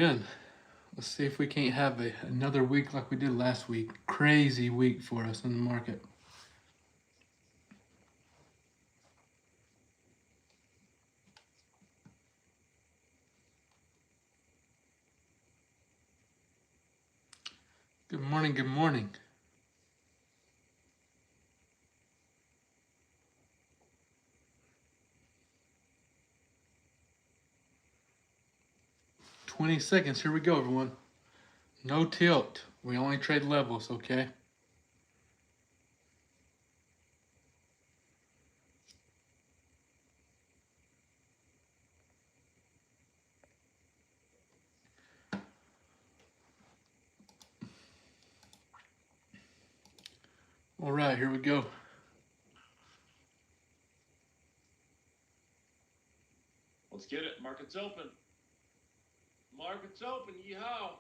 Good. Let's see if we can't have another week like we did last week. Crazy week for us in the market. Good morning. Good morning. $20. Here we go, everyone. No tilt. We only trade levels, okay? All right, here we go. Let's get it. Market's open. Market's open. Yeehaw.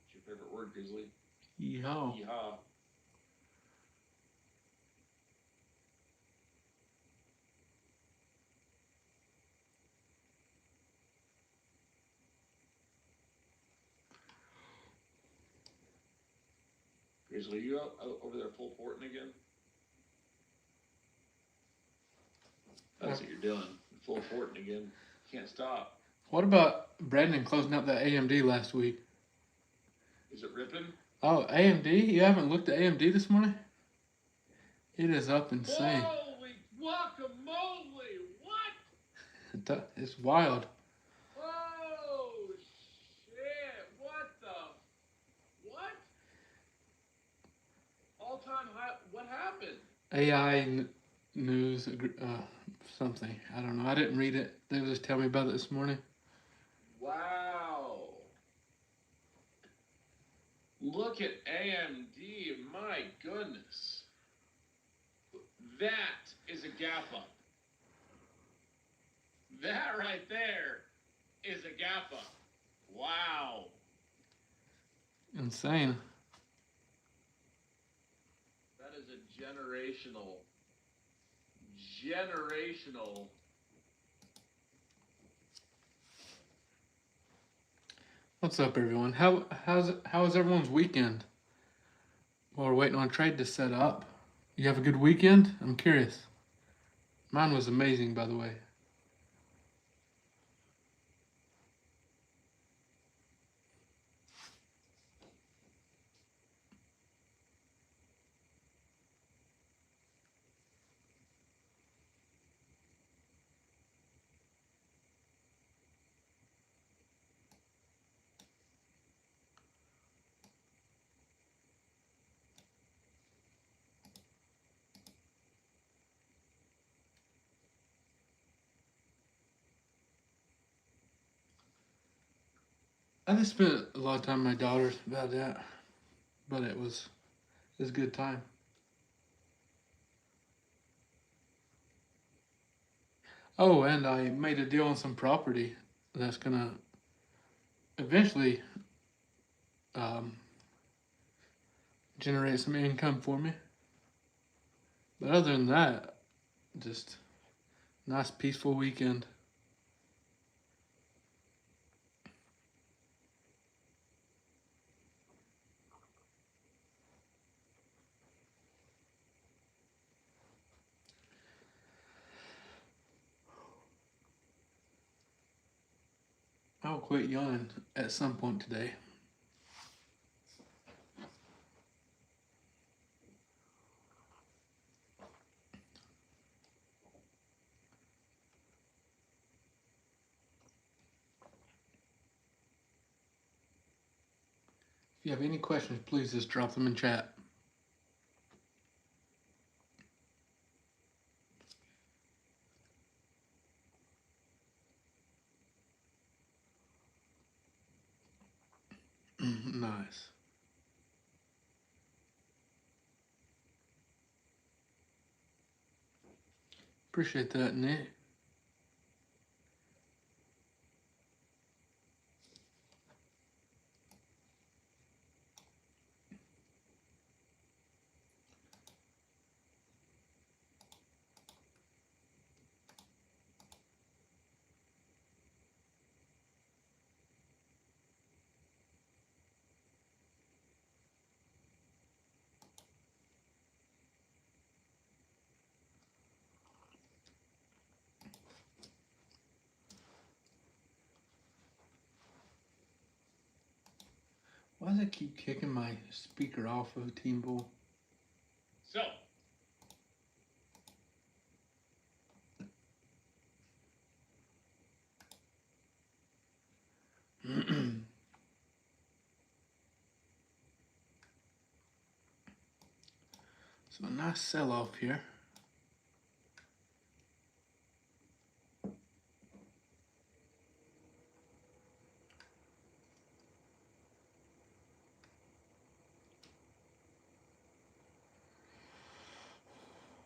What's your favorite word, Grizzly? Yeehaw. Yeehaw. Grizzly, you out over there full porting again? That's what you're doing. Full porting again. Can't stop. What about Brandon closing out that AMD last week? Is it ripping? Oh, AMD? You haven't looked at AMD this morning? It is up insane. Holy guacamole! What? It's wild. Oh, shit. What the? What? All-time high. What happened? AI news, something. I don't know. I didn't read it. They were just telling me about it this morning. Wow. Look at AMD. My goodness. That is a gap up. That right there is a gap up. Wow. Insane. That is a generational. What's up, everyone? How's everyone's weekend? Well, we're waiting on trade to set up. You have a good weekend? I'm curious. Mine was amazing, by the way. I just spent a lot of time with my daughters about that, but it was a good time. Oh, and I made a deal on some property that's gonna eventually um, generate some income for me. But other than that, just nice peaceful weekend. I'll quit yawning at some point today. If you have any questions, please just drop them in chat. Nice. Appreciate that, Nick. Why does it keep kicking my speaker off of Team Bull? So, So a nice sell-off here.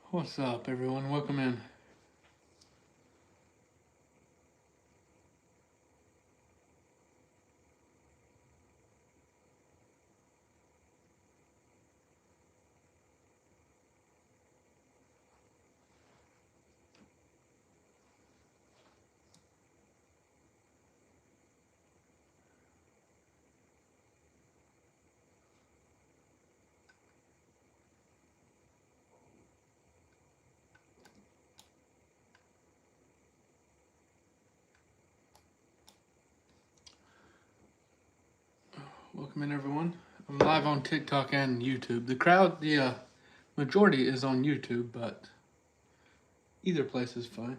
What's up, everyone? Welcome in. Welcome in, everyone. I'm live on TikTok and YouTube. The majority is on YouTube, but either place is fine.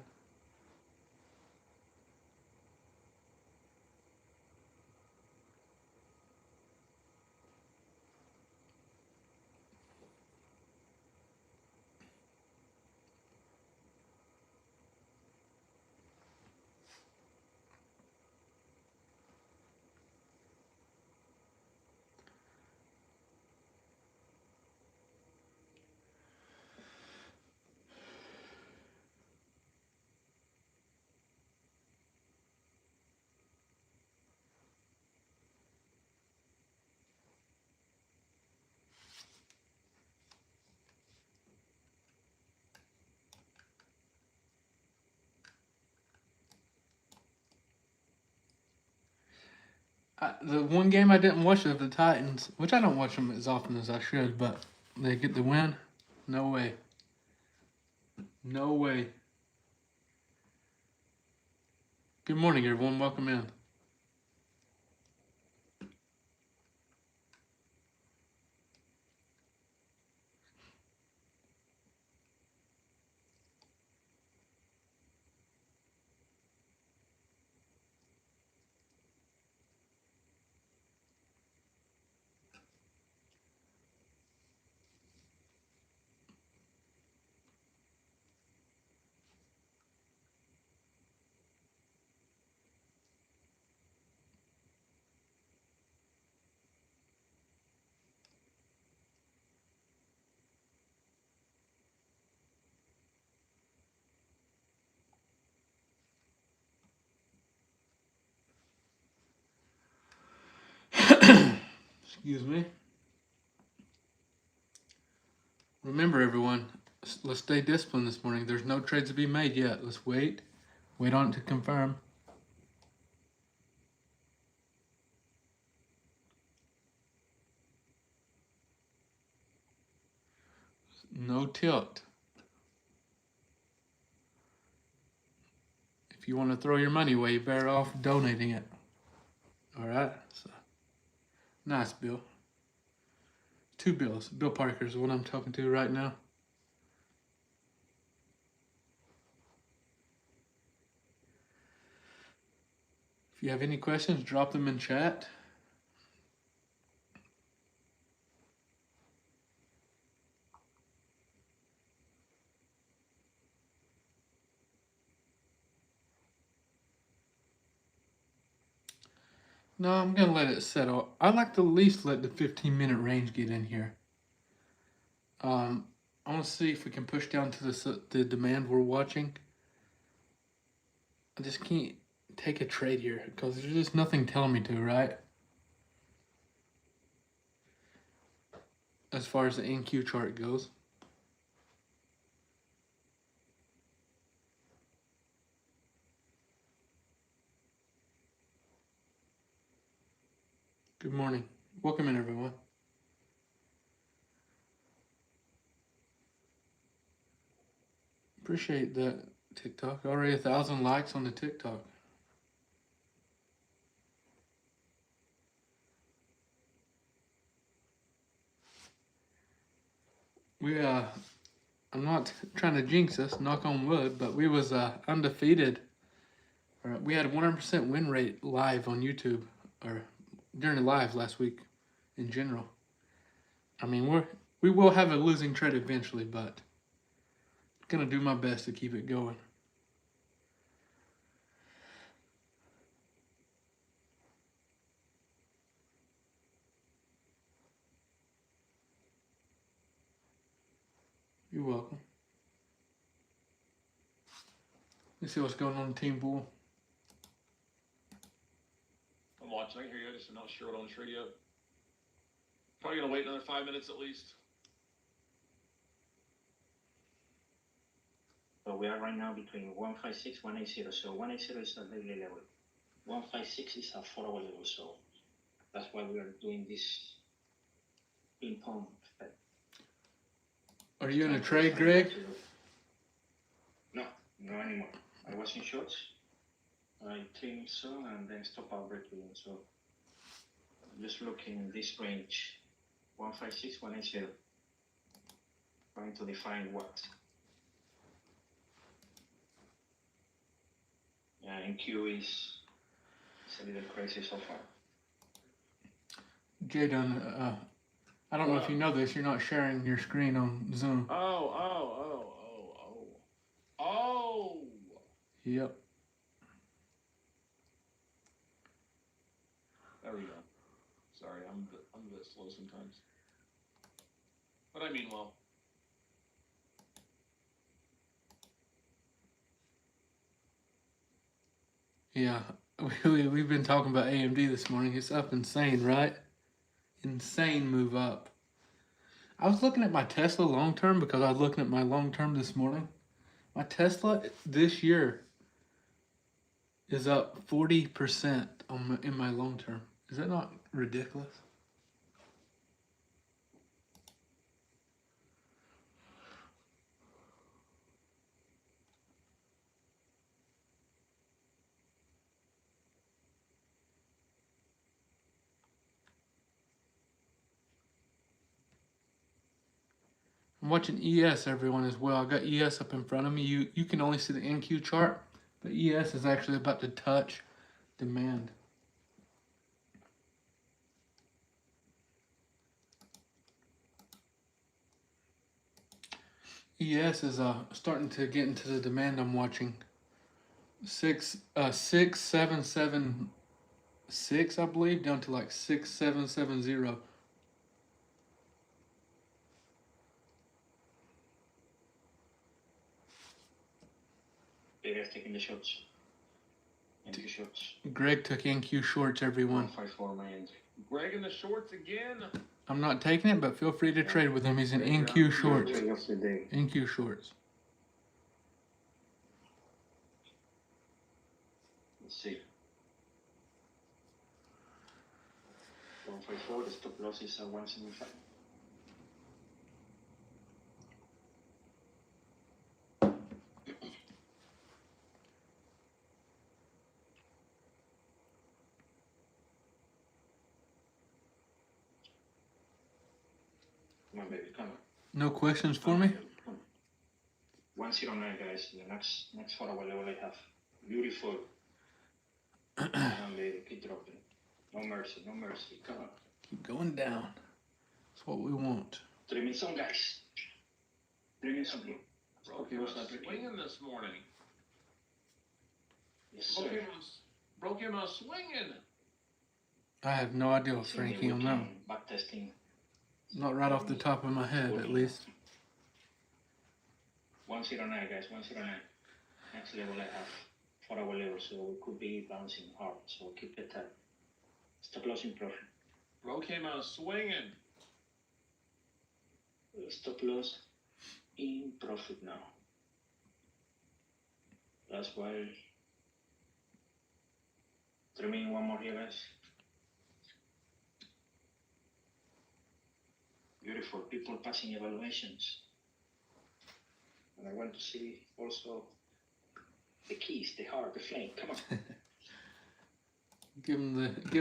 The one game I didn't watch of the Titans, which I don't watch them as often as I should, but they get the win. No way. No way. Good morning, everyone. Welcome in. Excuse me. Remember, everyone, let's stay disciplined this morning. There's no trades to be made yet. Let's wait. Wait on it to confirm. No tilt. If you want to throw your money away, you're better off donating it. All right? So, nice, Bill. Two Bills. Bill Parker is what I'm talking to right now. If you have any questions, drop them in chat. No, I'm going to let it settle. I like to at least let the 15-minute range get in here. I want to see if we can push down to the demand we're watching. I just can't take a trade here because there's just nothing telling me to, right? As far as the NQ chart goes. Good morning. Welcome in, everyone. Appreciate that, TikTok. Already 1,000 likes on the TikTok. . . . . . . . . . . . . . . . . . . . . . . . . . . . . . . . . . . . . . . . . . . . . . . . . . . . . . . . . . We I'm not trying to jinx us, knock on wood, but we was undefeated. We had a 100% win rate live on YouTube, or during the live last week, in general. I mean, we will have a losing trade eventually, but gonna do my best to keep it going. You're welcome. Let's see what's going on in Team Pool. I'm watching. I can hear you. I just am not sure what on the trade yet. Probably gonna wait another 5 minutes at least. So we are right now between 156, 180. So 180 is a daily level. 156 is a 4-hour level. So that's why we are doing this ping pong effect. Are you in a trade, Greg? No, not anymore. I was in shorts. I trimmed some and then stop out breaking. So I'm just looking in this range, 156, 180. Trying to define what. Yeah, NQ is a little crazy so far. Jadon, I don't know if you know this. You're not sharing your screen on Zoom. Oh. Yep. There we go. Sorry, I'm a bit slow sometimes. But I mean well. Yeah, we've been talking about AMD this morning. It's up insane, right? Insane move up. I was looking at my Tesla long term because I was looking at my long term this morning. My Tesla this year is up 40% in my long term. Is that not ridiculous? I'm watching ES, everyone, as well. I got ES up in front of me. You can only see the NQ chart, but ES is actually about to touch demand. ES is starting to get into the demand I'm watching. 6776, I believe, down to like 6770. You guys taking the shots. NQ shots. Greg took NQ shorts, everyone. 154 my end. Greg in the shorts again. I'm not taking it, but feel free to trade with him. He's in NQ shorts. Trade of the day. NQ shorts. Let's see. 154, the stop loss is 175. Come on, baby, come on. No questions for me? 109, guys. The next 4-hour level I have. Beautiful. Come on, baby, keep dropping. No mercy, no mercy. Come on. Keep going down. That's what we want. Trimming some, guys. Trimming some here. Broke him a swinging this morning. Yes, sir. Broke him a swinging. I have no idea, Frankie, on that. Back testing. Not right off the top of my head, at least. 109, guys. 109. Next level I have 4-hour level, so we could be bouncing hard. So keep it tight. Stop loss in profit. Broke him a swinging. Stop loss in profit now. That's why. Trimming one more here, guys. Beautiful. People passing evaluations. And I want to see also the keys, the heart, the flame. Come on. Give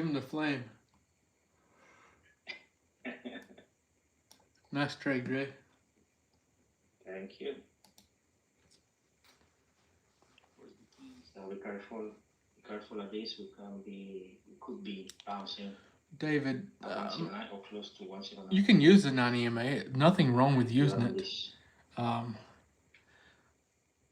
him the flame. Nice trade, Greg. Thank you. Where's the keys? So be careful. Be careful of this. We could be bouncing David, at 109 or close to 109. you can use the 9EMA. Nothing wrong with using it. This.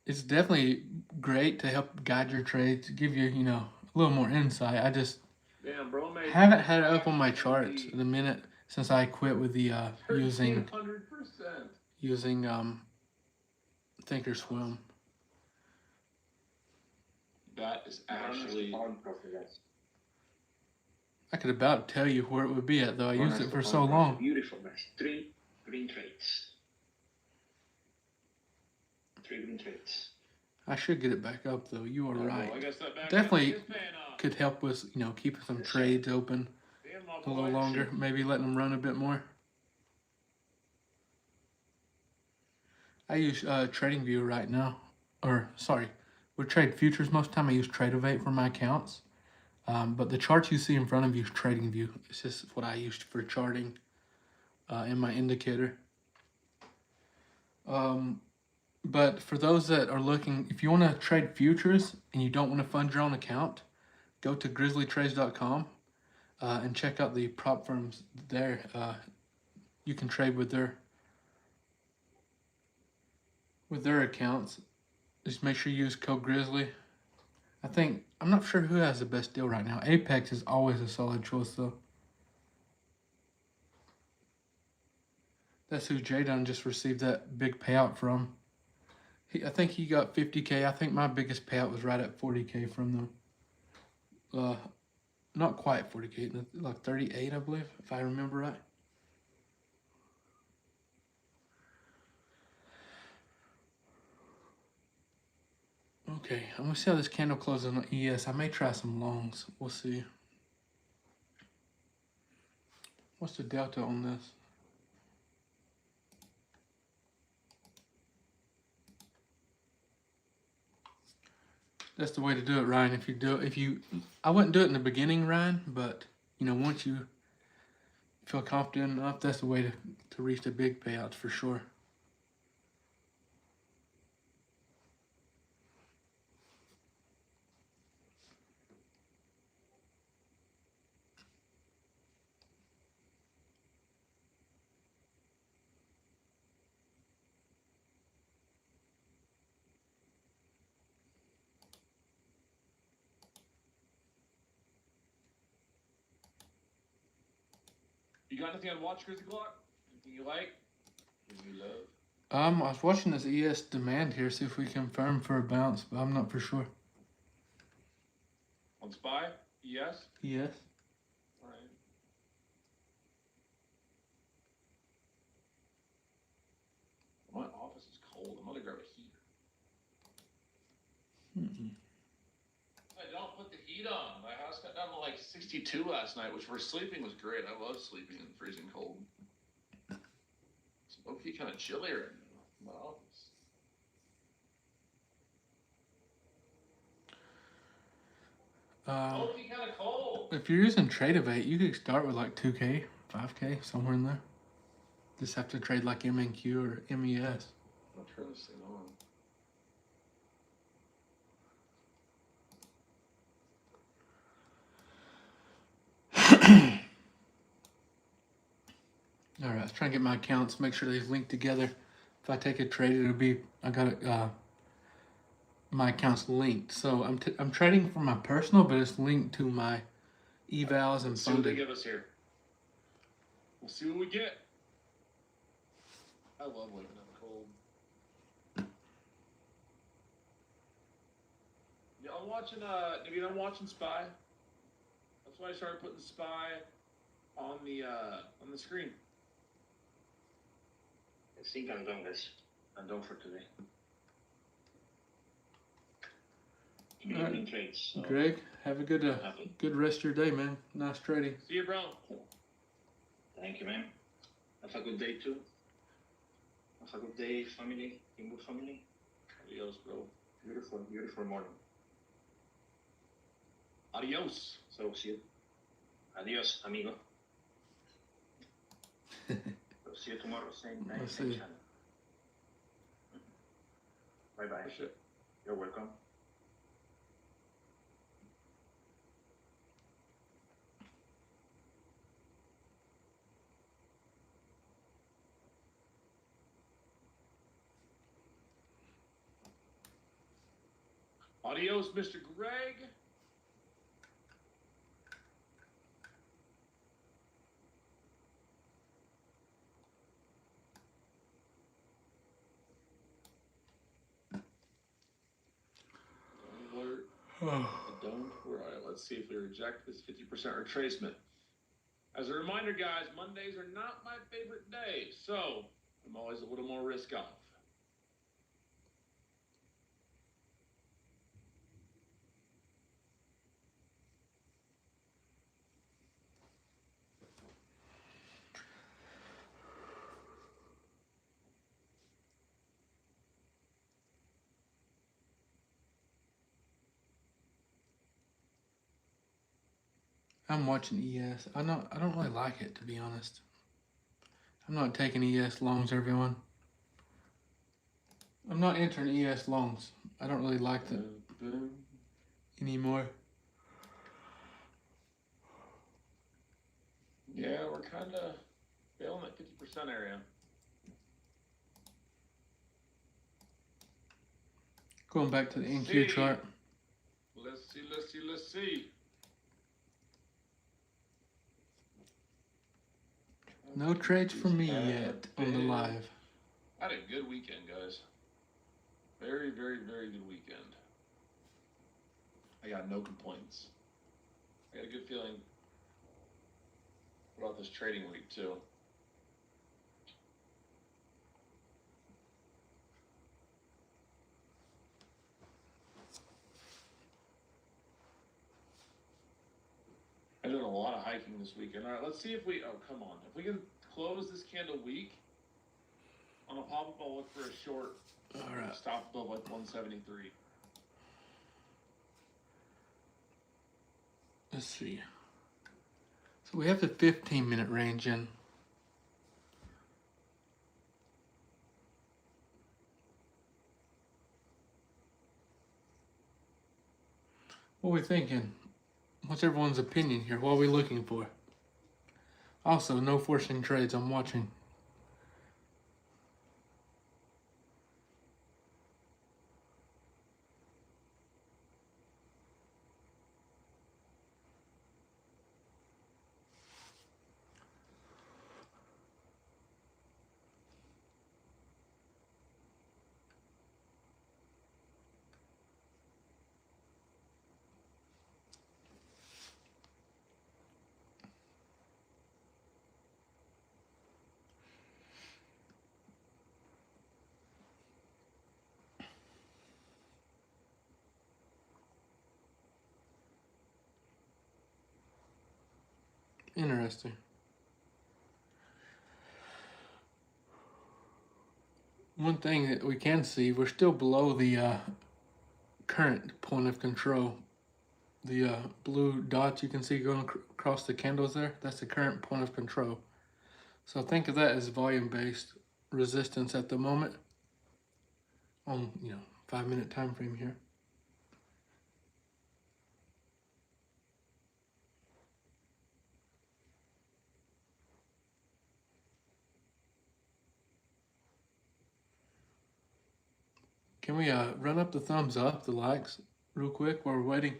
It's definitely great to help guide your trades, give you, a little more insight. I just Damn, bro, made haven't had it up on my charts in a minute since I quit with the using 100%. Thinkorswim. That is actually. I could about tell you where it would be at, though. I used it for so long. Beautiful, guys. 3 green trades. 3 green trades. I should get it back up, though. You are right. I guess that back Definitely is paying off. could help with, keeping some trades open Damn, my a little boy. longer. Maybe letting them run a bit more. I use TradingView right now. With Trade Futures most of the time I use Tradovate for my accounts. But the charts you see in front of you is TradingView. It's just what I used for charting in my indicator. But for those that are looking, if you want to trade futures and you don't want to fund your own account, go to grizzlytrades.com and check out the prop firms there. You can trade with their accounts. Just make sure you use code Grizzly. I'm not sure who has the best deal right now. Apex is always a solid choice though. That's who Jadon just received that big payout from. I think he got 50K. I think my biggest payout was right at 40K from them. Not quite 40K, like 38, I believe, if I remember right. Okay, I'm gonna see how this candle closes on ES. I may try some longs. We'll see. What's the delta on this? That's the way to do it, Ryan. I wouldn't do it in the beginning, Ryan, but once you feel confident enough, that's the way to reach the big payouts for sure. You got anything on watch, Grizzly Clock? Anything you like? Anything you love? I was watching this ES demand here, see if we confirm for a bounce, but I'm not for sure. On SPY? Yes? Yes. Alright. My office is cold. I'm gonna grab a heater. I don't put the heat on. My house got down to like 62 last night, which for sleeping was great. I love sleeping in freezing cold. It's low-key kind of chilly right now in my office. Low-key kind of cold. If you're using Tradovate, you could start with like 2K, 5K, somewhere in there. Just have to trade like MNQ or MES. I'll turn this thing on. All right, let's try and get my accounts, make sure they've linked together. If I take a trade, I got my account's linked. So I'm trading for my personal, but it's linked to my evals and Let's see what they funding. give us here. We'll see what we get. I love waking up cold. Yeah, I'm watching. I'm watching Spy. That's why I started putting Spy on the screen. I think I'm done, guys. I'm done for today. All right. Green trades. So Greg, have a good rest of your day, man. Nice trading. See you, bro. thank you, man. Have a good day too. Have a good day, family. Teamwood family. Adios, bro. Beautiful, beautiful morning. Adios. So see you. Adios, amigo. So see you tomorrow, same time, We'll same see. channel. Bye bye. For sure. You're welcome. Adios, Mr. Greg. Don't alert. Don't worry. All right, let's see if we reject this 50% retracement. As a reminder, guys, Mondays are not my favorite day, so I'm always a little more risk off. I'm watching ES. I don't really like it, to be honest. I'm not taking ES longs, everyone. I'm not entering ES longs. I don't really like them anymore. Yeah, we're kind of failing that 50% area. Going back to the NQ See. chart. Let's see. No trades for me yet on the live. I had a good weekend, guys. Very, very, very good weekend. I got no complaints. I got a good feeling about this trading week, too. I'm doing a lot of hiking this weekend. All right, let's see if we. Oh, come on. If we can close this candle weak on a pop up, I'll look for a short. All right. Stop above like 173. Let's see. So we have the 15-minute range in. What are we thinking? What's everyone's opinion here? What are we looking for? Also, no forcing trades. I'm watching. Interesting. One thing that we can see, we're still below the current point of control. The blue dots you can see going across the candles there, that's the current point of control. So think of that as volume-based resistance at the moment on, 5-minute time frame here. Can we run up the thumbs up, the likes, real quick while we're waiting?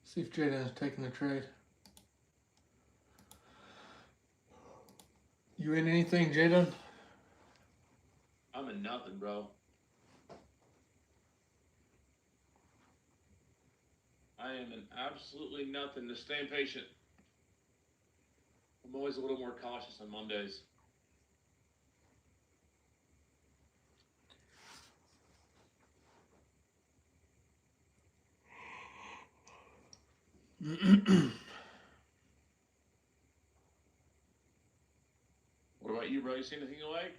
See if Jaden's taking the trade. You in anything, Jadon? I'm in nothing, bro. I am in absolutely nothing. Just staying patient. I'm always a little more cautious on Mondays. What about you, bro? You see anything you like?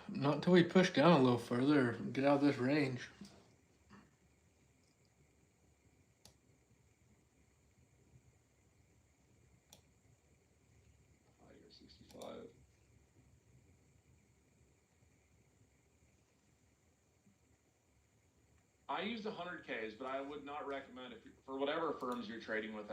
Not until we push down a little further, get out of this range. You're 65. I use the 100Ks, but I would not recommend if for whatever firms you're trading with.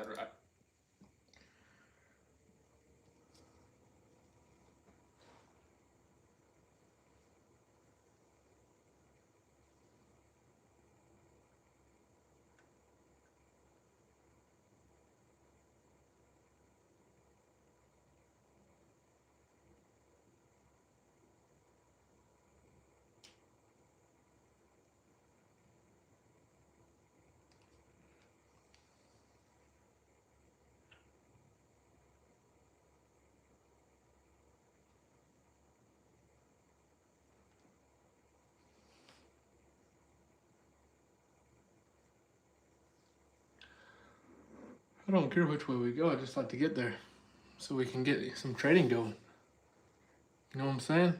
I don't care which way we go. I just like to get there so we can get some trading going. You know what I'm saying?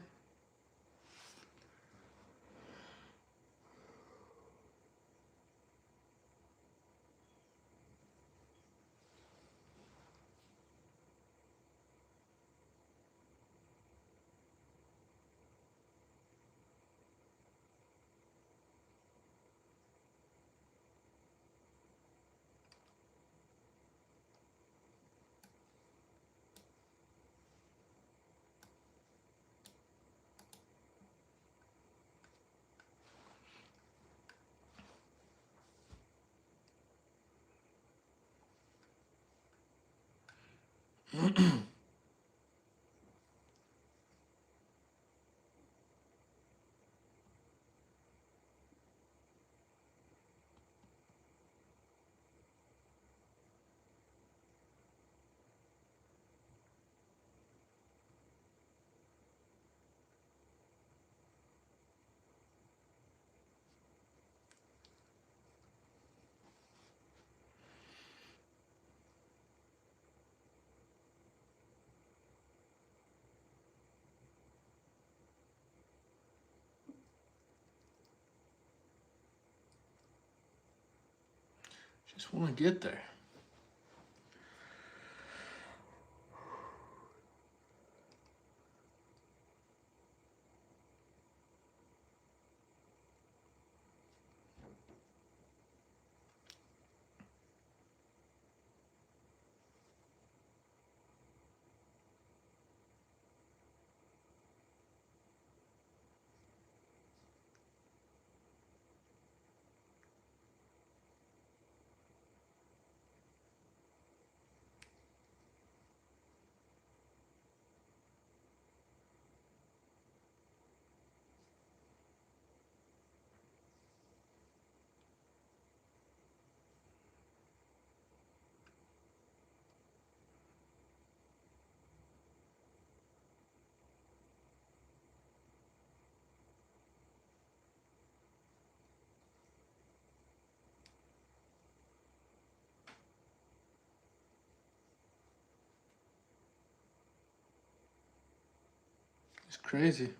Just want to get there. It's crazy.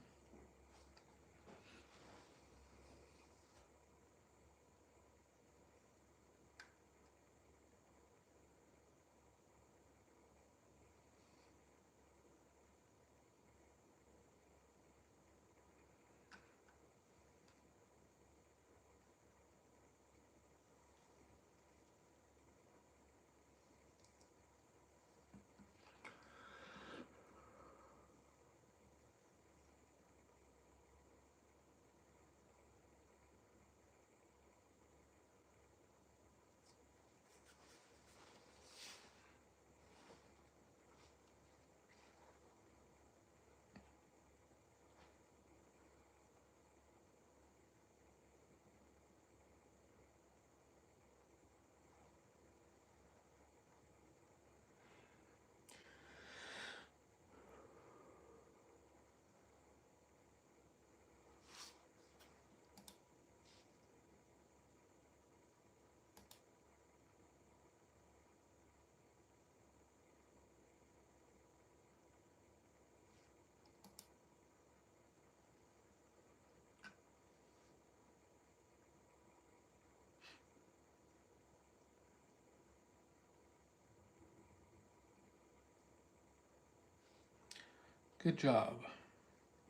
Good job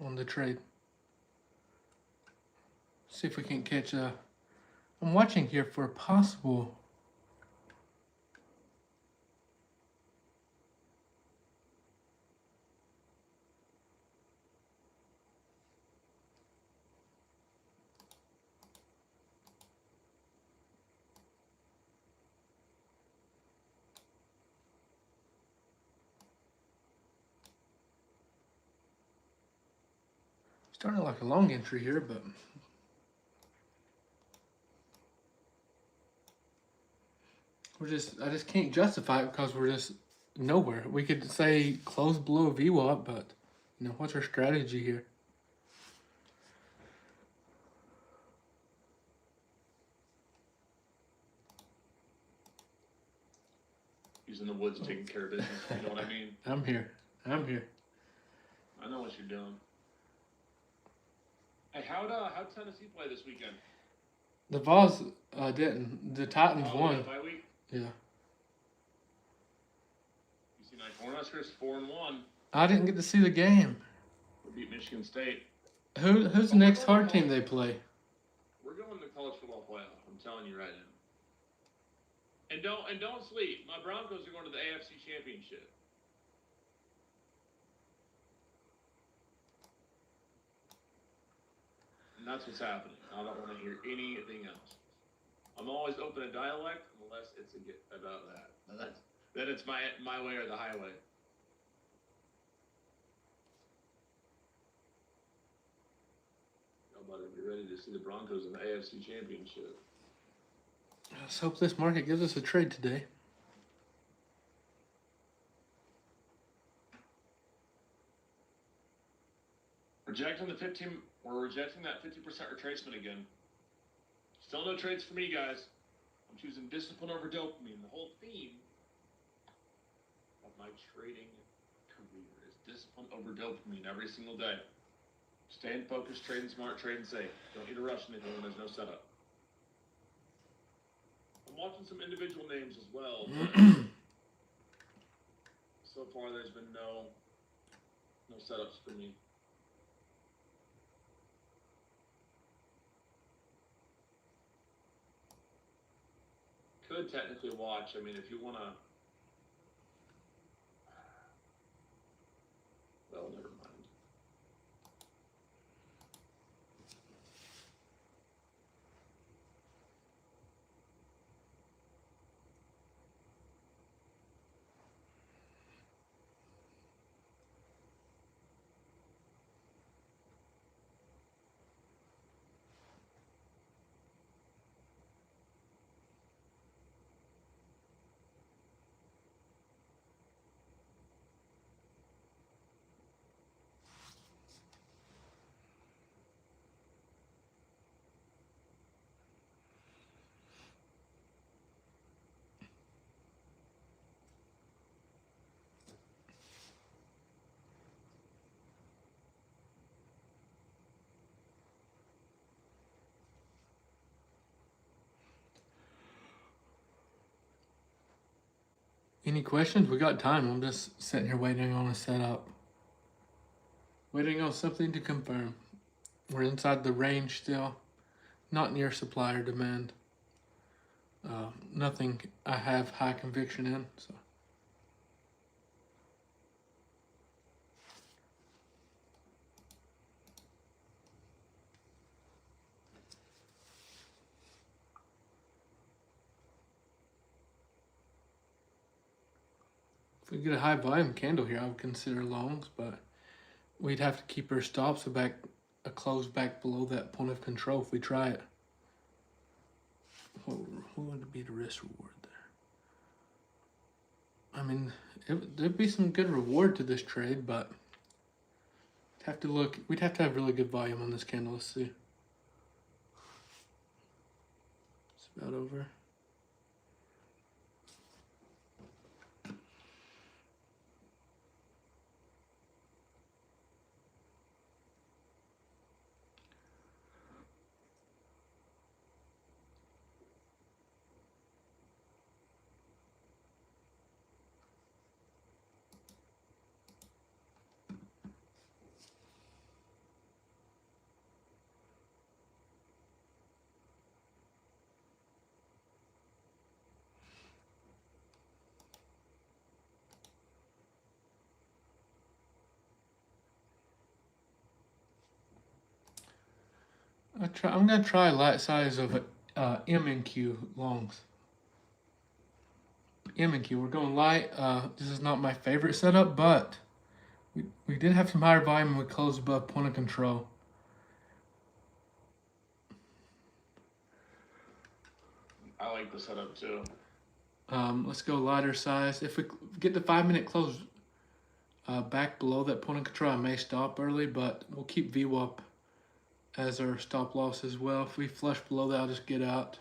on the trade. See if we can catch a. I'm watching here for a possible. Starting like a long entry here, but I just can't justify it because we're just nowhere. We could say close below VWAP, but what's our strategy here? He's in the woods taking care of business. You know what I mean? I'm here. I know what you're doing. Hey, how'd Tennessee play this weekend? The Vols didn't. The Titans won. Yeah, bye week? Yeah. You see, like Cornhuskers 4-1. I didn't get to see the game. We beat Michigan State. Who's the next hard team they play? We're going to college football playoff. I'm telling you right now. And don't sleep. My Broncos are going to the AFC Championship. And that's what's happening. I don't want to hear anything else. I'm always open to dialect unless it's about that. Then it's my way or the highway. Y'all better be ready to see the Broncos in the AFC Championship. Let's hope this market gives us a trade today. We're rejecting that 50% retracement again. Still no trades for me, guys. I'm choosing discipline over dopamine. The whole theme of my trading career is discipline over dopamine every single day. Staying focused, trading smart, trading safe. Don't need to rush anything when there's no setup. I'm watching some individual names as well. So far, there's been no setups for me. Could technically watch. I mean, if you want to. Well, never mind. Any questions? We got time. I'm just sitting here waiting on a setup. Waiting on something to confirm. We're inside the range still. Not near supply or demand. Nothing I have high conviction in. So. If we get a high volume candle here, I would consider longs, but we'd have to keep our stops a close back below that point of control if we try it. What would be the risk reward there? I mean, there'd be some good reward to this trade, but we'd have to have really good volume on this candle. Let's see. It's about over. I'm gonna try light size of M and Q longs. M and Q. We're going light. This is not my favorite setup, but we did have some higher volume and we closed above point of control. I like the setup too. Let's go lighter size. If we get the 5-minute close back below that point of control, I may stop early, but we'll keep VWAP as our stop loss as well. If we flush below that, I'll just get out.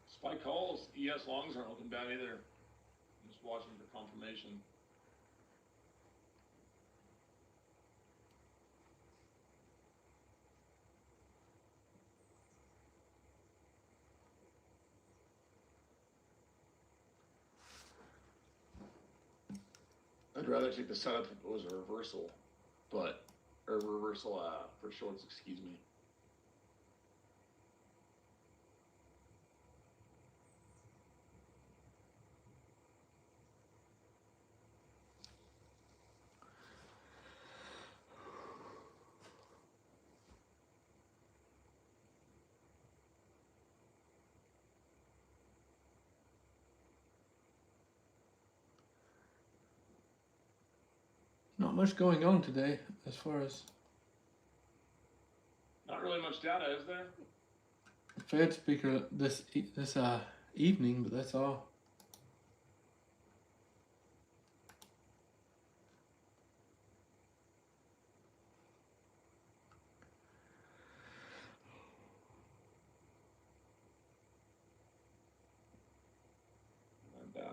Spike calls, ES longs aren't looking bad either. Just watching for confirmation. I'd rather take the setup if it was a reversal, or reversal for shorts, excuse me. Not much going on today as far as Not really much data, is there? Fed speaker this evening, but that's all. Data.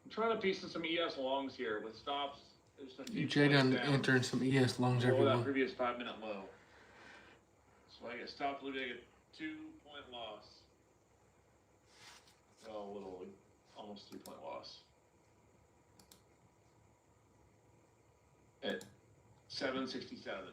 I'm trying to piece in some ES longs here with stops. Just a few Jay points done down entering some ES longs, below that everyone. previous 5-minute low. So I get stopped losing a 2-point loss. Well, literally, almost 3-point loss. At 767.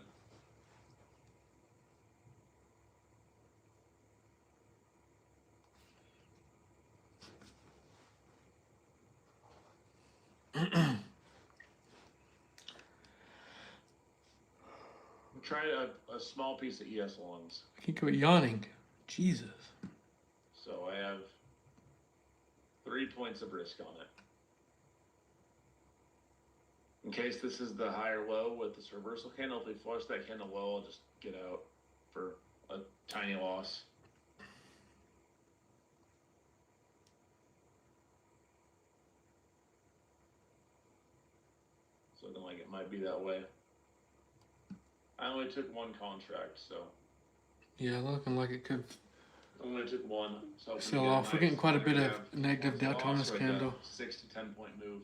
Try a small piece of ES longs. I can go yawning. Jesus. So I have 3 points of risk on it. In case this is the higher low with this reversal candle, if we flush that candle low, I'll just get out for a tiny loss. So looking like it might be that way. I only took one contract, so. Yeah, looking like it could I only took one. So sell off. We're getting quite a bit of negative delta on this candle. 6 to 10 point move.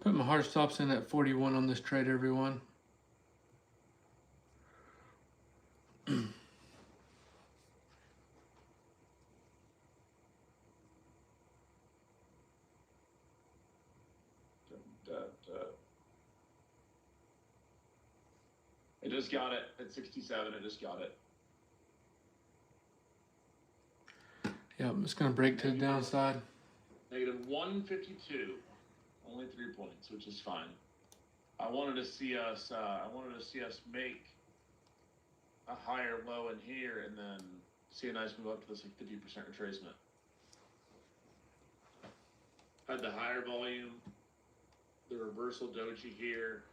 Put my hard stops in at 41 on this trade, everyone. I just got it at 67. I just got it. Yeah, I'm just gonna break to the downside. Negative 152. Only 3 points, which is fine. I wanted to see us make a higher low in here and then see a nice move up to this like 50% retracement. Had the higher volume, the reversal doji here.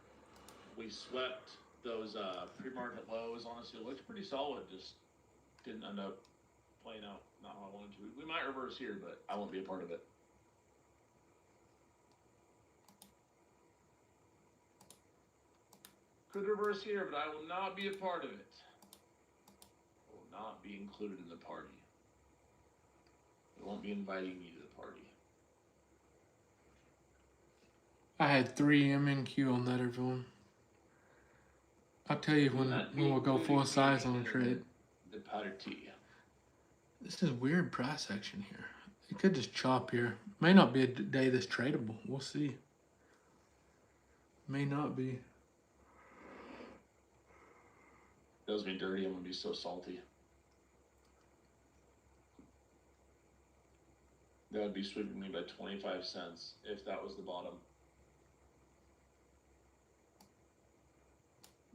We swept those pre-market lows. Honestly, it looked pretty solid. Just didn't end up playing out. Not how I wanted to. We might reverse here, but I won't be a part of it. Could reverse here, but I will not be a part of it. I will not be included in the party. They won't be inviting me to the party. I had 3 MNQ on that, everyone. I'll tell you when we'll go full size on a trade. The party. This is weird price action here. It could just chop here. May not be a day that's tradable. We'll see. May not be. Does me dirty. I'm gonna be so salty. That would be sweeping me by 25 cents if that was the bottom.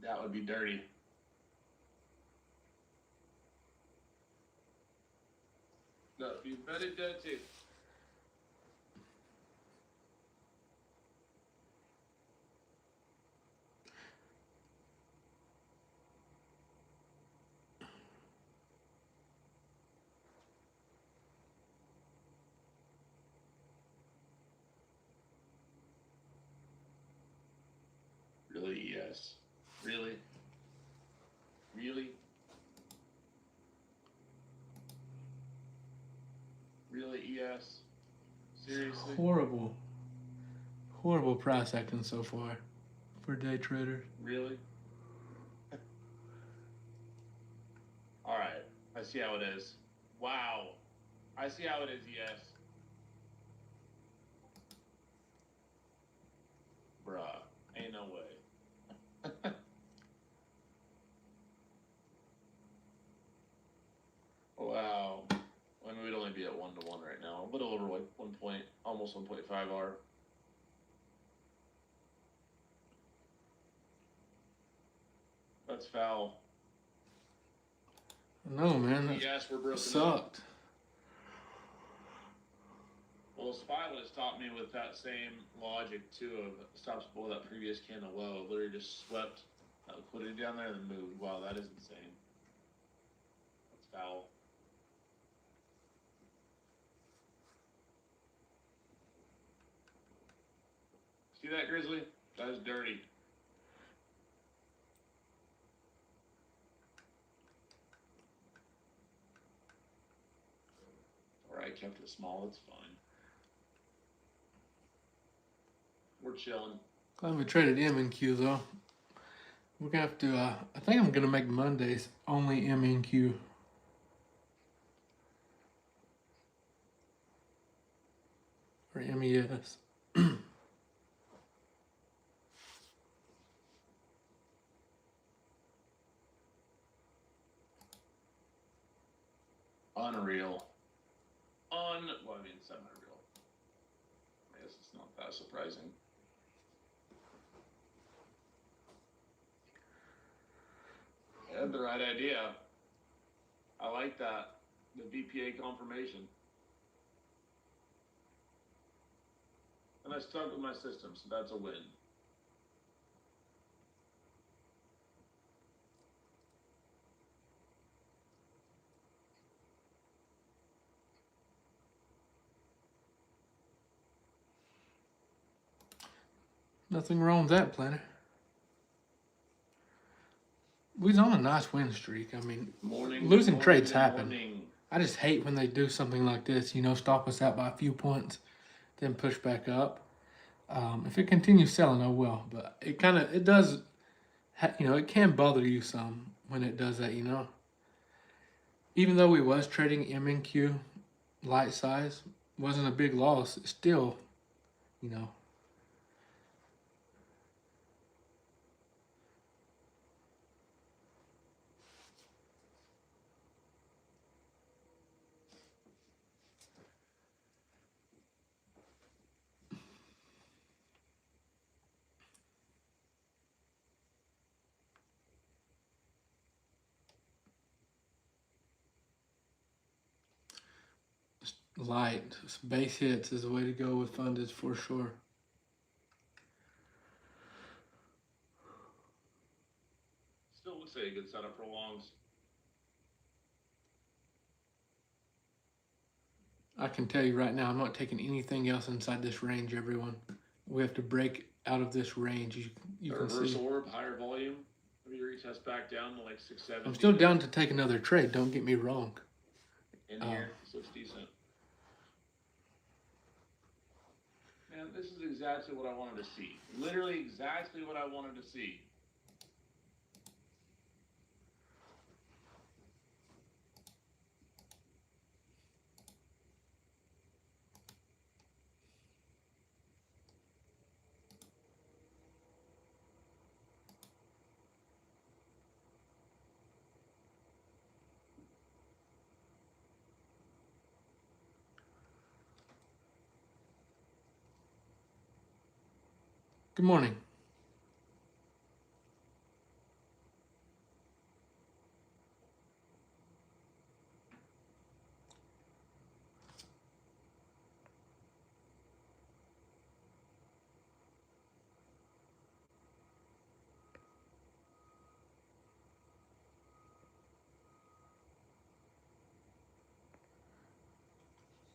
That would be dirty. That would be very dirty. Really? Yes. Really? Really? Really? Yes. Seriously? Horrible. Horrible price acting so far for day traders. Really? All right. I see how it is. Wow. I see how it is. Yes. Bruh. Ain't no way. Wow. I mean, we'd only be at 1-to-1 right now. A little over like 1 point, almost 1.5 R. That's foul. No, man. That Yes, we're broken up. sucked. Well, Spotlight has taught me with that same logic too of stops below that previous candle low. Literally just swept that liquidity down there and then moved. Wow, that is insane. That's foul. See that, Grizzly? That is dirty. Alright, kept it small. It's fine. We're chilling. Glad we traded M and Q though. We're gonna have to. I think I'm gonna make Mondays only M and Q. Or MES. Unreal. Well, I mean, semi-real. I guess it's not that surprising. They had the right idea. I like that. The VPA confirmation. And I stuck with my system, so that's a win. Nothing wrong with that, Planner. We's on a nice win streak. I mean, losing trades happen. I just hate when they do something like this, stop us out by a few points, then push back up. If it continues selling, oh well. But it does, it can bother you some when it does that, Even though we was trading M and Q light size, wasn't a big loss, it's still, light. Base hits is the way to go with funded for sure. Still looks like a good setup for longs. I can tell you right now, I'm not taking anything else inside this range, everyone. We have to break out of this range. You A can reverse see. orb, higher volume. Maybe retest back down to like 6-7. I'm still down to take another trade. Don't get me wrong. In here, so it's decent. Man, this is exactly what I wanted to see. Literally exactly what I wanted to see. Good morning.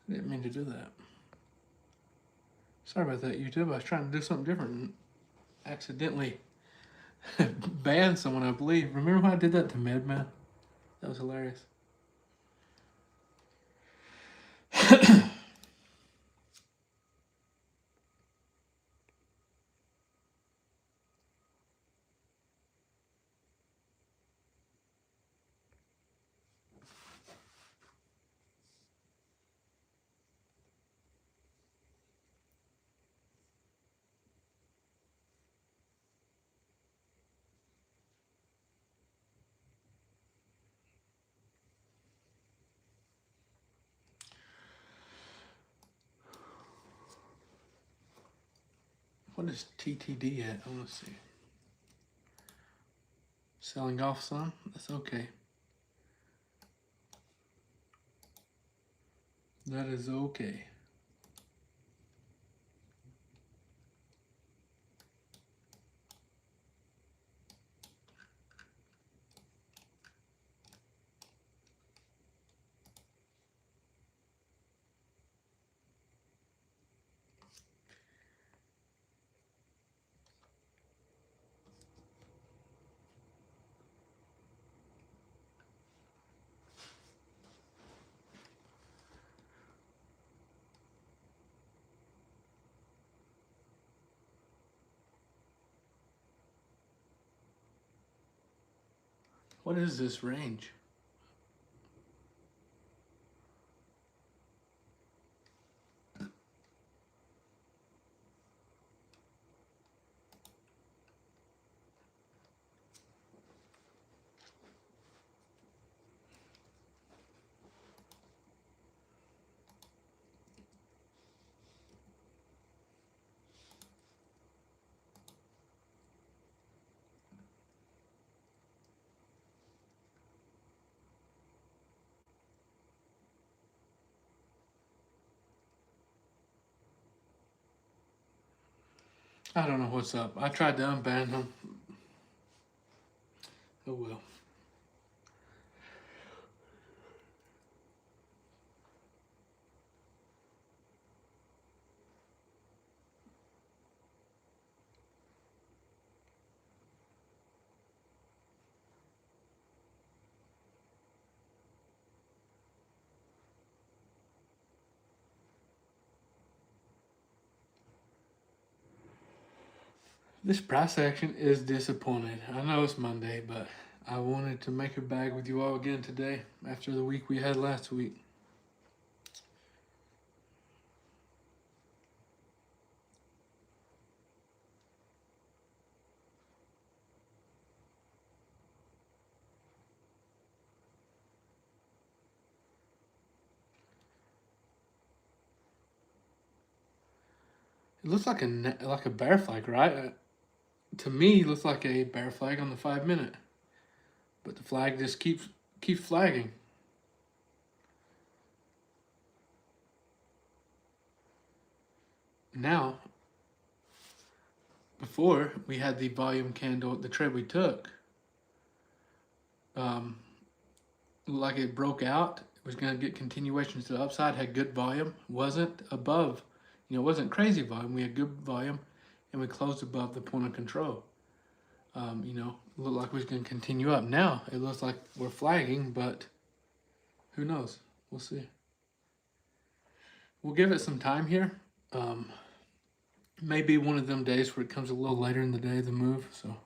I didn't mean to do that. Sorry about that, YouTube. I was trying to do something different and accidentally banned someone, I believe. Remember when I did that to Medman? That was hilarious. What is TTD at? I want to see. Selling off some? That's okay. That is okay. What is this range? I don't know what's up. I tried to unban him. Oh well. This price action is disappointed. I know it's Monday, but I wanted to make a bag with you all again today after the week we had last week. It looks like a bear flag, right? To me, it looks like a bear flag on the 5 minute, but the flag just keeps flagging. Now, before we had the volume candle, the trade we took, like it broke out It was going to get continuation to the upside, had good volume, wasn't above, it wasn't crazy volume. We had good volume, and we closed above the point of control. Looked like we was going to continue up. Now it looks like we're flagging, but who knows? We'll see. We'll give it some time here. Maybe one of them days where it comes a little later in the day, the move. So.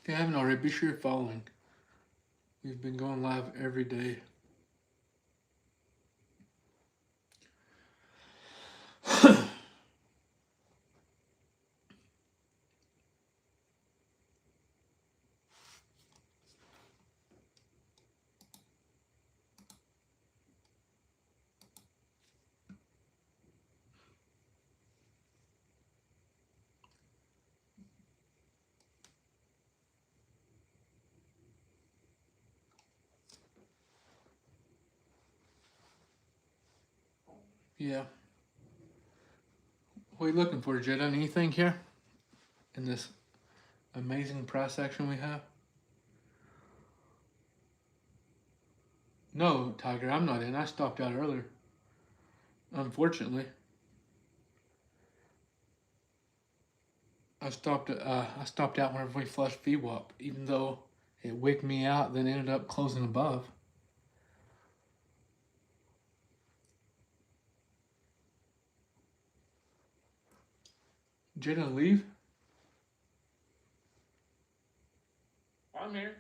If you haven't already, be sure you're following. We've been going live every day. Yeah. What are you looking for, Jed? Anything here in this amazing price action we have? No, Tiger, I'm not in. I stopped out earlier. Unfortunately. I stopped out whenever we flushed VWAP, even though it wigged me out, then ended up closing above. Jed, gonna leave? I'm here.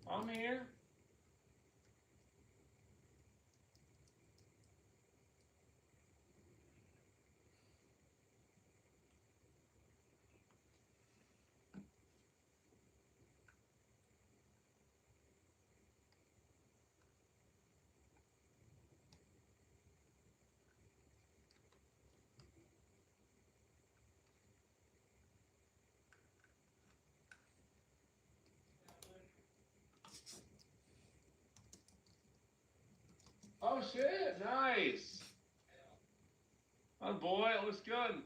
I'm here. Oh shit! Nice. Oh boy, it looks good.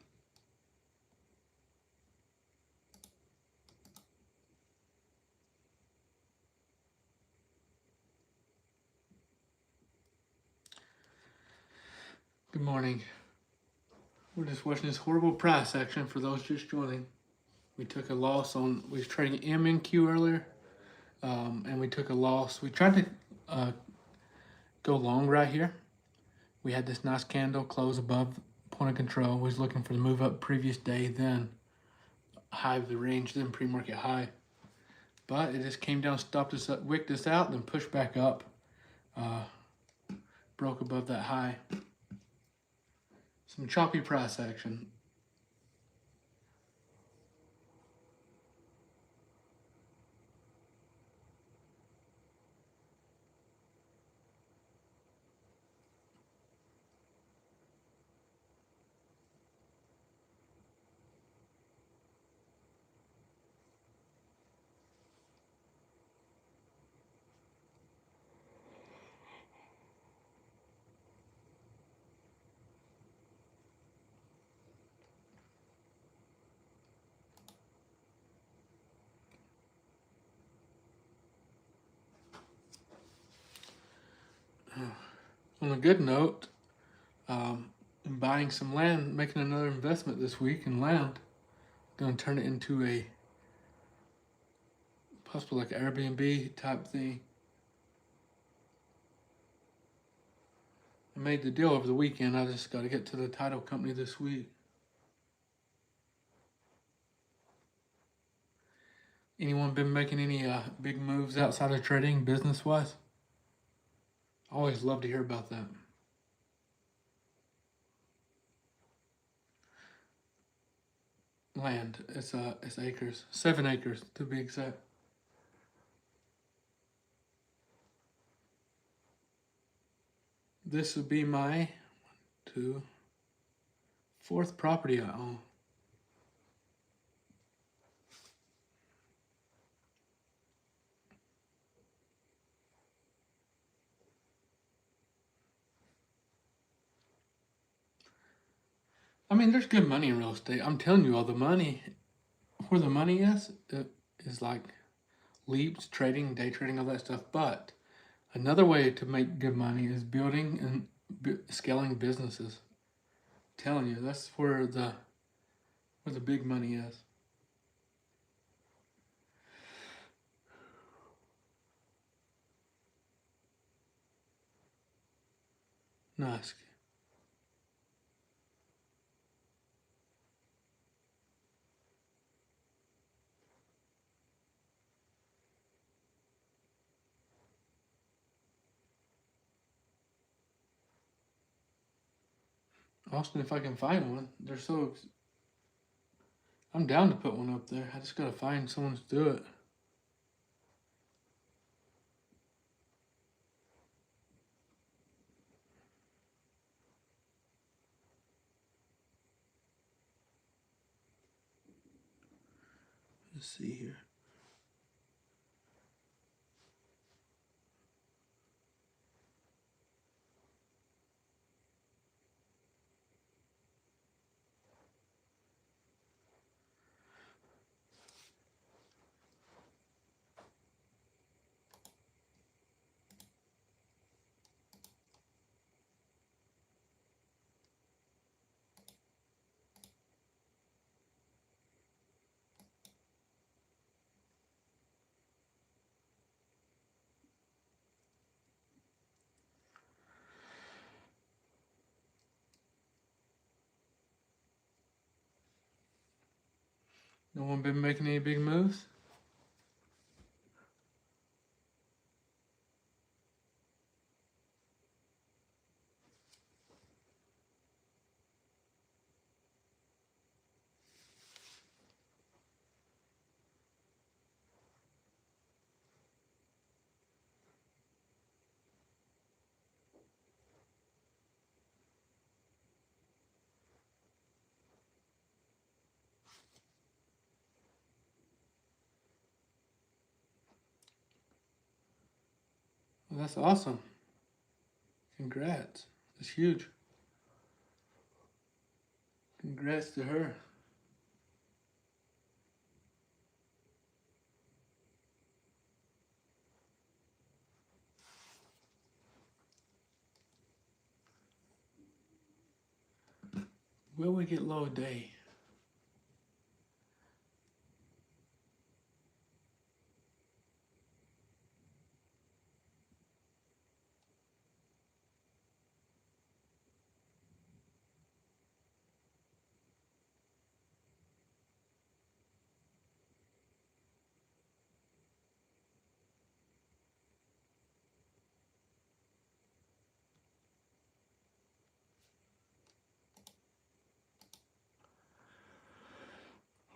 Good morning. We're just watching this horrible price action for those just joining. We took a loss on, we was trading MNQ earlier, and we took a loss. We tried to go long right here. We had this nice candle close above point of control. We was looking for the move up previous day, then high of the range, then pre-market high. But it just came down, stopped us up, wicked us out, then pushed back up. Broke above that high. Some choppy price action. On a good note, I'm buying some land, making another investment this week in land. Going to turn it into a Possibly like Airbnb type thing. I made the deal over the weekend. I just got to get to the title company this week. Anyone been making any big moves outside of trading, business-wise? I always love to hear about that. Land. It's acres. 7 acres to be exact. This would be my 4th property I own. I mean, there's good money in real estate. I'm telling you, all the money, where the money is like leaps, trading, day trading, all that stuff. But another way to make good money is building and scaling businesses. I'm telling you, that's where the big money is. Nice. Austin, if I can find one, they're so. I'm down to put one up there. I just gotta find someone to do it. Let's see here. No one been making any big moves? Well, that's awesome. Congrats. That's huge. Congrats to her. Will we get low a day?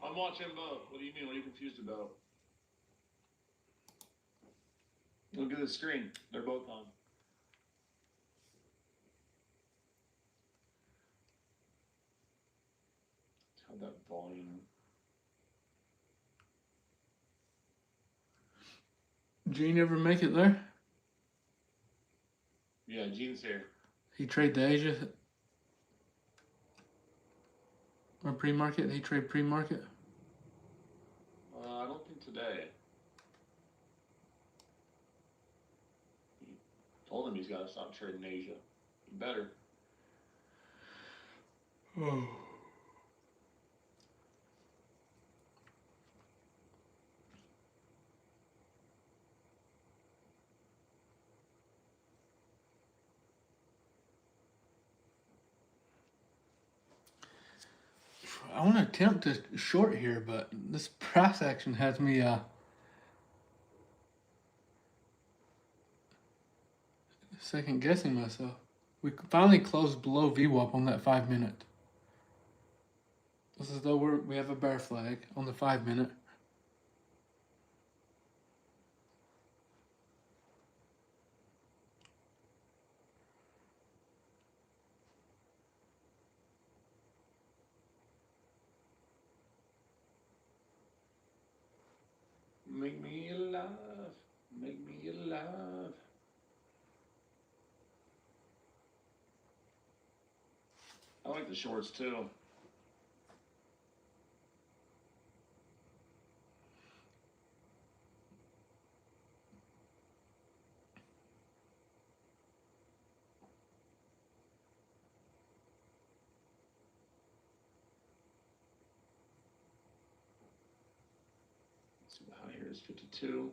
I'm watching both. What do you mean? What are you confused about? Look at the screen. They're both on. How that volume. Gene ever make it there? Yeah, Gene's here. He trade to Asia or pre-market? He trade pre-market? I don't think today. He told him he's got to stop trading Asia. He better. Oh. I want to attempt to short here, but this price action has me second guessing myself. We finally closed below VWAP on that 5 minute. This is though we have a bear flag on the 5 minute. Make me alive. Make me alive. I like the shorts too. Let's see the high here is 52.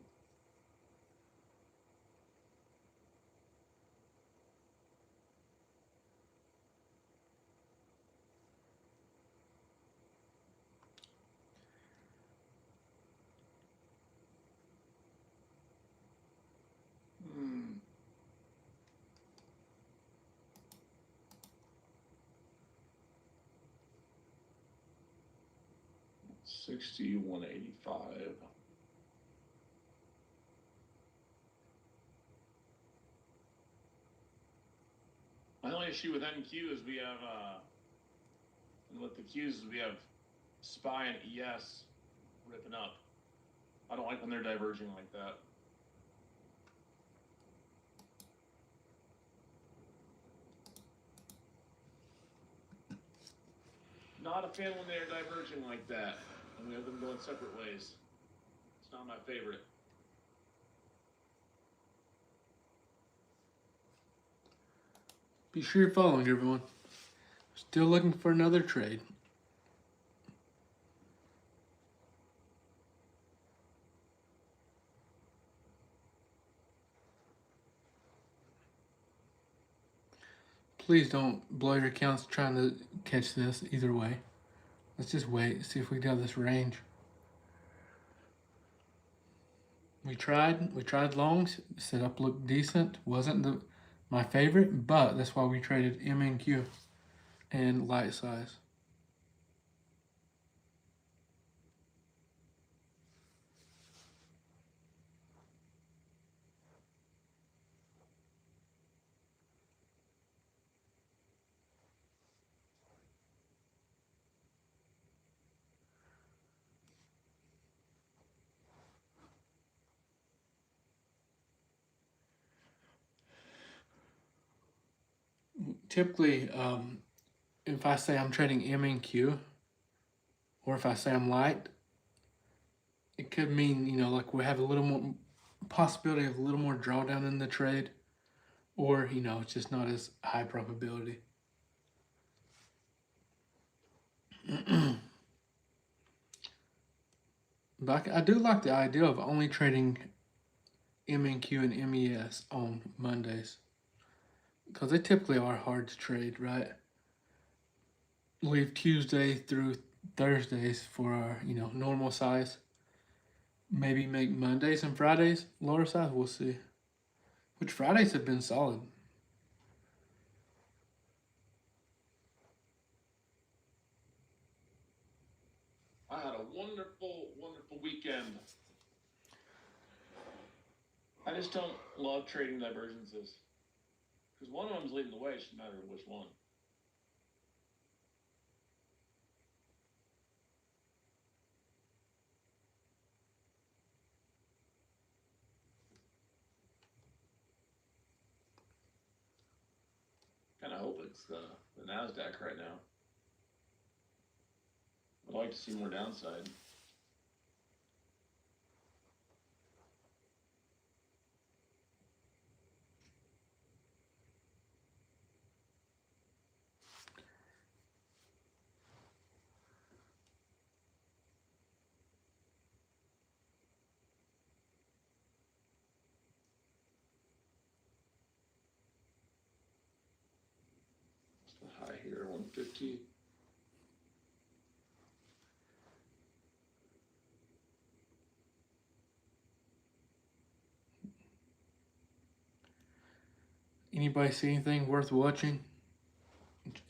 Hmm. 6185. My only issue with NQ is we have and with the Qs is we have SPY and ES ripping up. I don't like when they're diverging like that. Not a fan when they're diverging like that, and we have them going separate ways. It's not my favorite. Be sure you're following, everyone. Still looking for another trade. Please don't blow your accounts trying to catch this either way. Let's just wait, see if we got this range. We tried longs, setup looked decent. Wasn't my favorite, but that's why we traded MNQ and light size. Typically, if I say I'm trading MNQ, or if I say I'm light, it could mean, you know, like we have a little more possibility of a little more drawdown in the trade, or, you know, it's just not as high probability. But I do like the idea of only trading MNQ and MES on Mondays, because they typically are hard to trade, right? Leave Tuesday through Thursdays for our, you know, normal size. Maybe make Mondays and Fridays lower size. We'll see. Which Fridays have been solid. I had a wonderful, wonderful weekend. I just don't love trading divergences. Because one of them's leading the way, it shouldn't matter which one. Kind of hope it's the NASDAQ right now. I'd like to see more downside. High here, 150. Anybody see anything worth watching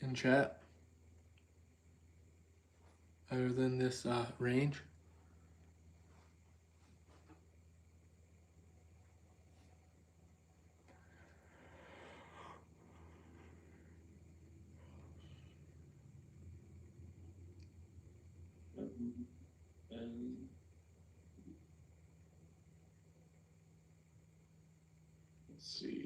in chat other than this range? And let's see.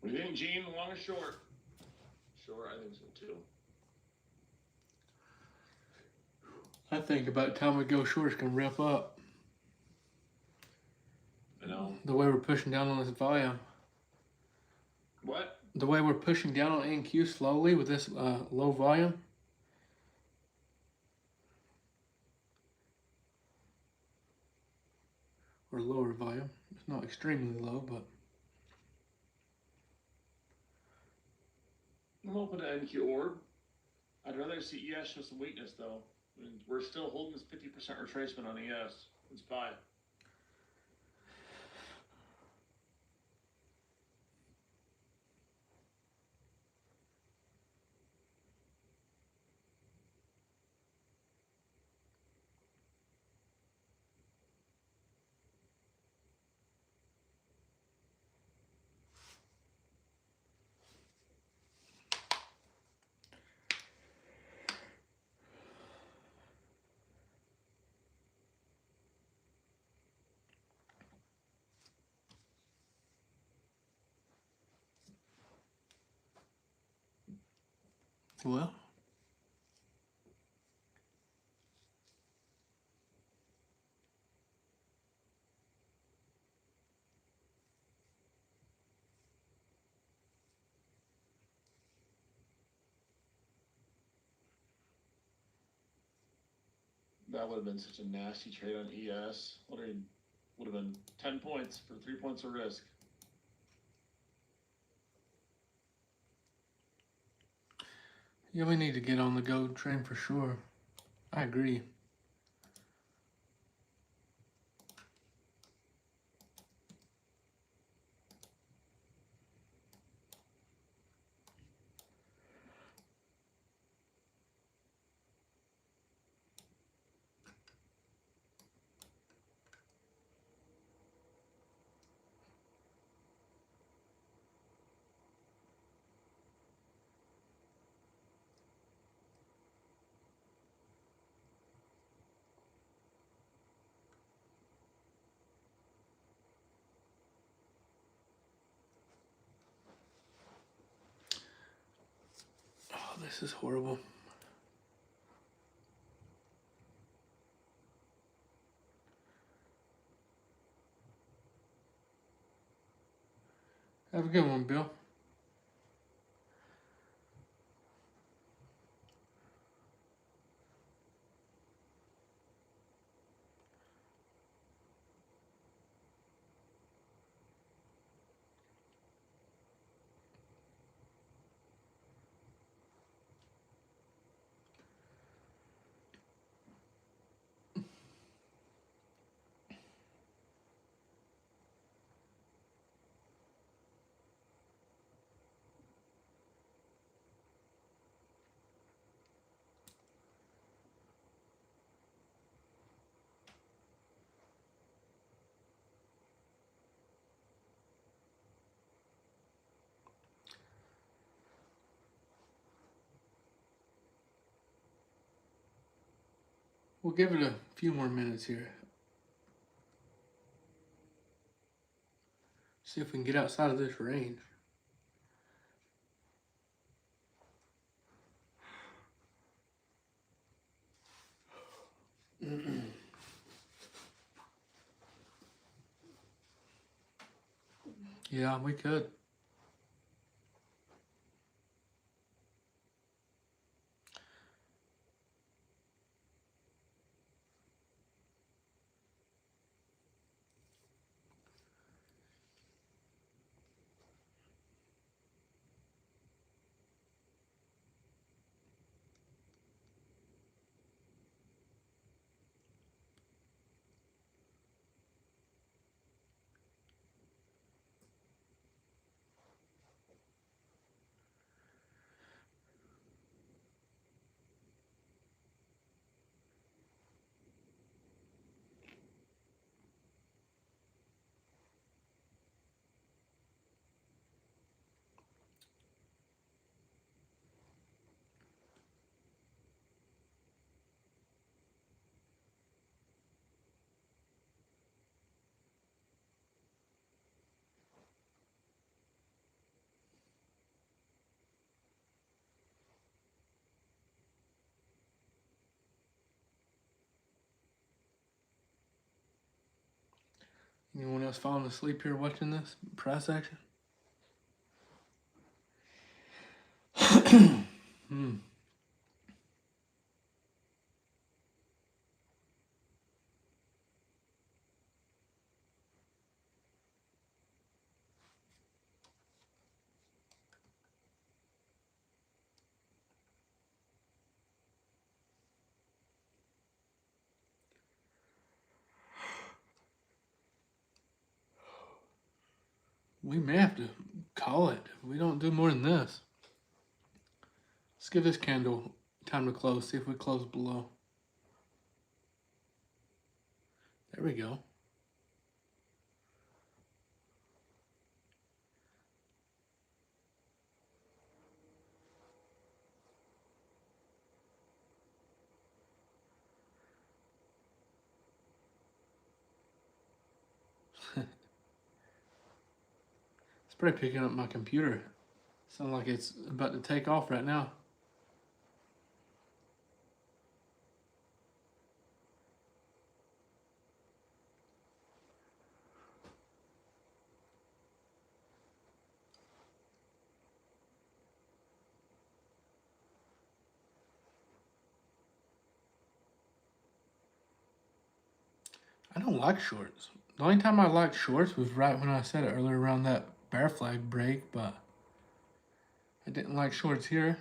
What do you think, Gene? Long or short? Short, I think so too. I think about time we go short, can rip up. I know. The way we're pushing down on this volume. What? The way we're pushing down on NQ slowly with this low volume. Or lower volume. It's not extremely low, but I'm open to NQ orb. I'd rather see ES show some weakness though. I mean, we're still holding this 50% retracement on ES. It's fine. well. That would have been such a nasty trade on ES. Would have been 10 points for 3 points of risk. Yeah, we need to get on the gold train for sure. I agree. Oh, this is horrible. Have a good one, Bill. We'll give it a few more minutes here. See if we can get outside of this range. Yeah, we could. Anyone else falling asleep here watching this price action? Hmm. We may have to call it. We don't do more than this. Let's give this candle time to close. See if we close below. There we go. It's probably picking up my computer. Sounds like it's about to take off right now. I don't like shorts. The only time I liked shorts was right when I said it earlier around that bear flag break, but I didn't like shorts here.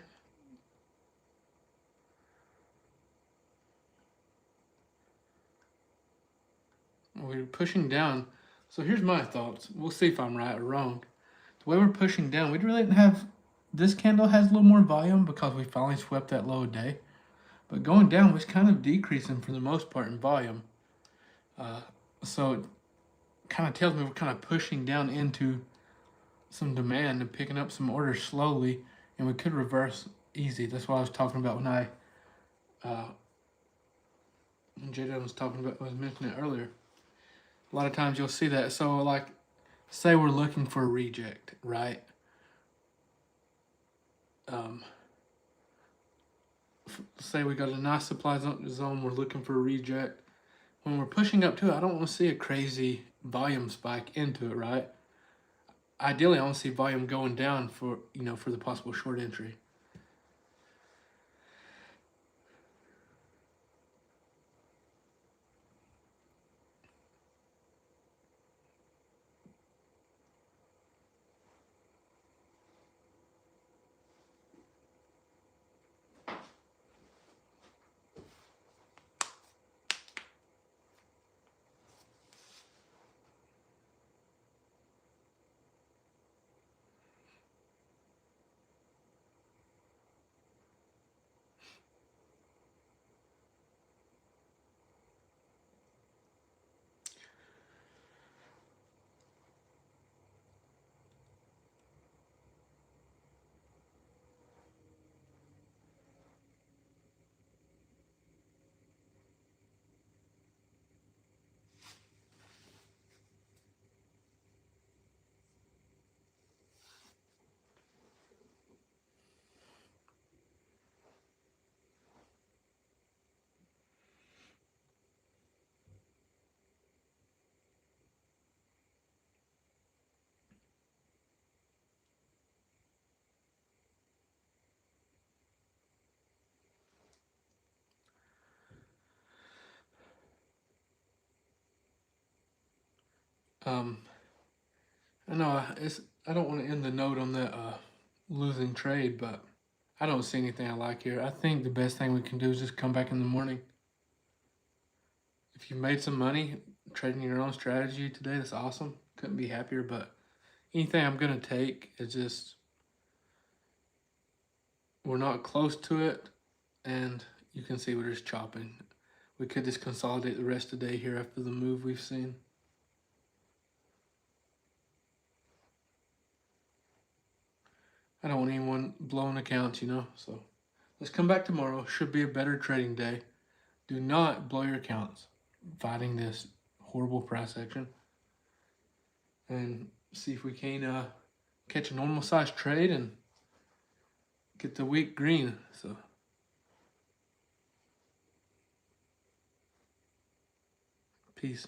We're pushing down. So here's my thoughts. We'll see if I'm right or wrong. The way we're pushing down, we really didn't have. This candle has a little more volume because we finally swept that low day. But going down was kind of decreasing for the most part in volume. So it kind of tells me we're kind of pushing down into some demand and picking up some orders slowly, and we could reverse easy. That's what I was talking about when Jaden was mentioning it earlier. A lot of times you'll see that. So like, say we're looking for a reject, right? Say we got a nice supply zone, we're looking for a reject. When we're pushing up to it, I don't want to see a crazy volume spike into it, right? Ideally, I want to see volume going down for the possible short entry. I know I don't want to end the note on that losing trade, but I don't see anything I like here. I think the best thing we can do is just come back in the morning. If you made some money trading your own strategy today, that's awesome. Couldn't be happier, but anything I'm going to take is just, we're not close to it, and you can see we're just chopping. We could just consolidate the rest of the day here after the move we've seen. I don't want anyone blowing accounts, so let's come back tomorrow. Should be a better trading day. Do not blow your accounts fighting this horrible price action, and see if we can catch a normal size trade and get the week green. So peace.